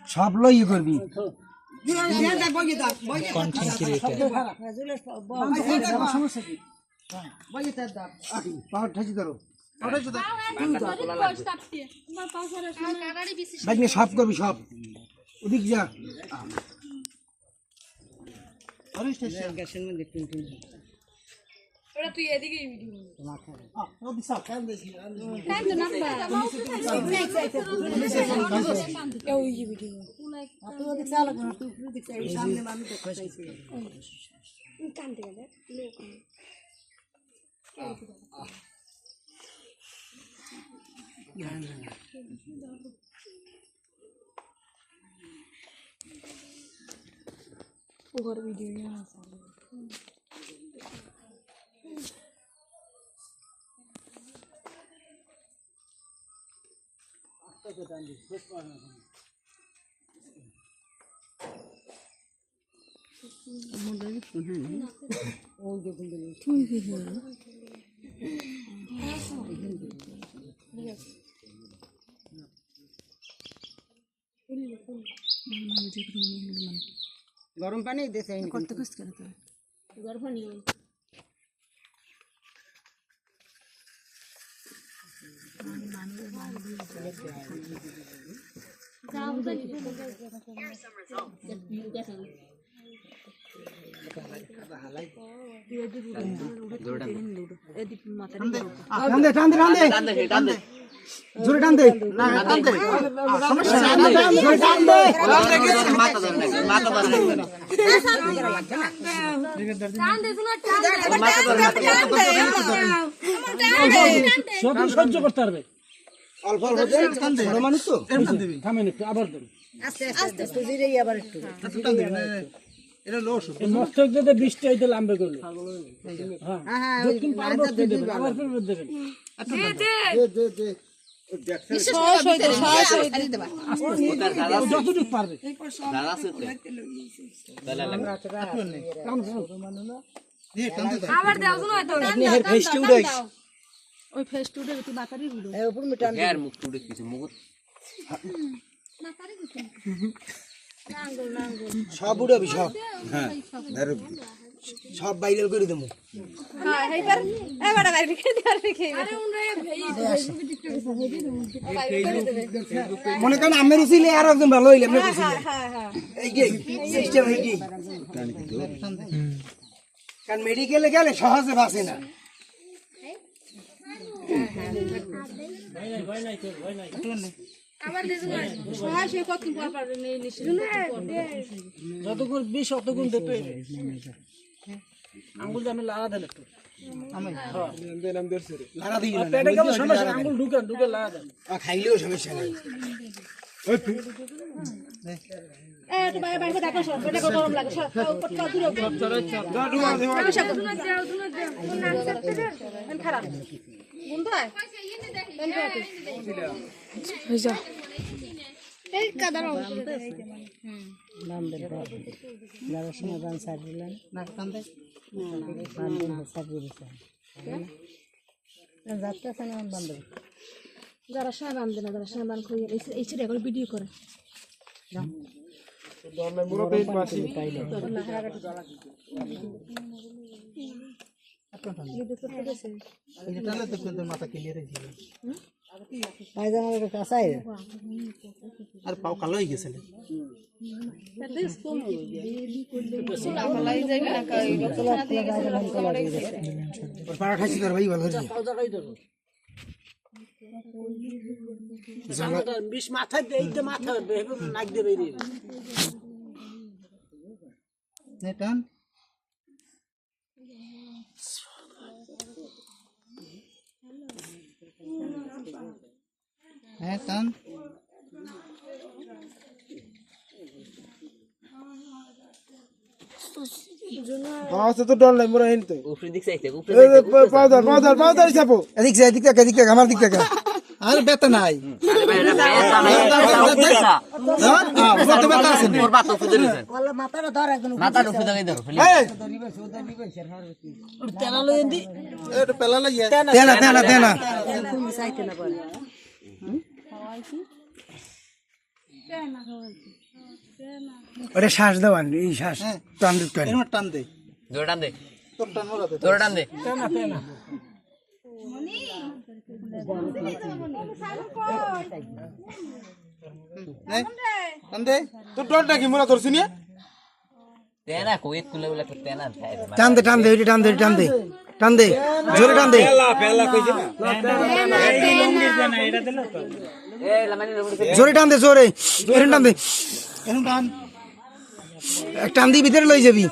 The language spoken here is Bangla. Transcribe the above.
সব লই করবি কন্টেন্ট ক্রিয়েটর পাওয়ার ঠাচি ধরো সব করবি সব ওদিক যা তুই এদিকে ঘর ভিডিও গরম পানি দেশে করতে খুশ করে তো গরম পানি জোরে টান দে সমস্যা নাই জোরে টান দে মাথা ধরে মাথা ধরে টান দে শোনা টান দে সব সহ্য করতে পারবে অল্প অল্প টান দে মানুষ তো টান দিবি থামেন একটু আবার ধরে আস্তে আস্তে ধীরেই আবার একটু টান দে এটা লস এই মস্তক দিতে 20 টা হইতে লাম্বে করলো হ্যাঁ হ্যাঁ দক্ষিণ পারবো আবার ফের দেবেন দে দে যতটুকু পারবে ওই ফেস্ট উঠে তুই মাথারই উঠো উপর মিটান এর মুখ উঠে কিছু মুখ মাথারই উঠো সব উড়াবি সব হ্যাঁ সব ভাইরাল করে দেবো হ্যাঁ এইবার এবারে বাইরে খেতে পারবে খেয়ে আরে মনে করেন আমের উচিলে আর একদম ভালো হইলে আমরা বুঝি হ্যাঁ হ্যাঁ এই যে সিস্টেম এই যে কারণ মেডিকেলে গেলে সহজে বাঁচে না ভয় নাই আবার দেখুন সহায় সে কত পর পারবে নেই নিশ্চয় যতক্ষণ 20 অতক্ষণ দিতে আঙ্গুল আমি লাড়া দেন একটু আমি হ্যাঁ দেন আমি ধরছি লাড়া দিই না পেটে কেমন সমস্যা আঙ্গুল ঢুকে লাড়া দেন খাইলেও সমস্যা নাই ওই তো বাইরে দেখো সব পেটে গরম লাগে সব কত দূরে খারাপ বন্ধু হয় যা এই কাদার নাম দে যারা সমাধান সারিলেন না কান্দে না সারিলেন যাত্রা সামান বন্ধ যারা সামান দেন যারা সামান কইয়ে এই ছেড়ে করে ভিডিও করে না দরলে মুরো পেট পাছি তাইলে না হারাগাটি জ্বালা আপনারা ভিডিও করতে দেন এই টালে তো কিন্তু মাথা ক্লিয়ার হয়ে যাবে আইদা আমাদের কাছে আইরে আর পাও কালো হয়ে গেছে এতস কম সুলা ফলাই যাবে না কাই রতলা দিয়ে গেছে আর পাড়া খাইছি তোর ভাই ভালো হইছে পাও জায়গায় ধরো জামাটা 20 মাথা দেইতে মাথা নাক দে বেরি নেটান হ্যাঁ টান আচ্ছা তো ডর নাই মোরা হেন তো উপরে দিক চাইতে উপরে পাউদার চাপো এদিক থেকে আমার দিক থেকে আর বেতা নাই মাথাটা ধর একদম মাথাটা উঠে দাঁড়াই ধরো তেলা লই এন্দি এটা পেলা লাগিয়া তেলা চাইতে না পারে ওরে শ্বাস দেওয়ান এই শ্বাস টান দিতে এরকম টান দে জোরে টান দে তোর টান ওরাতে জোরে টান দে টান দে তোর ডরটা কি মোরা ধরছিস না তেনা কই তুলে বলে তেনা টান দে টান দে ওইটা টান দে টান দে টান দে জোরে টান দে জোরে টান দে জোরে এরকম টান দে এরকম টান টান দিয়ে ভিতরে লই যাবি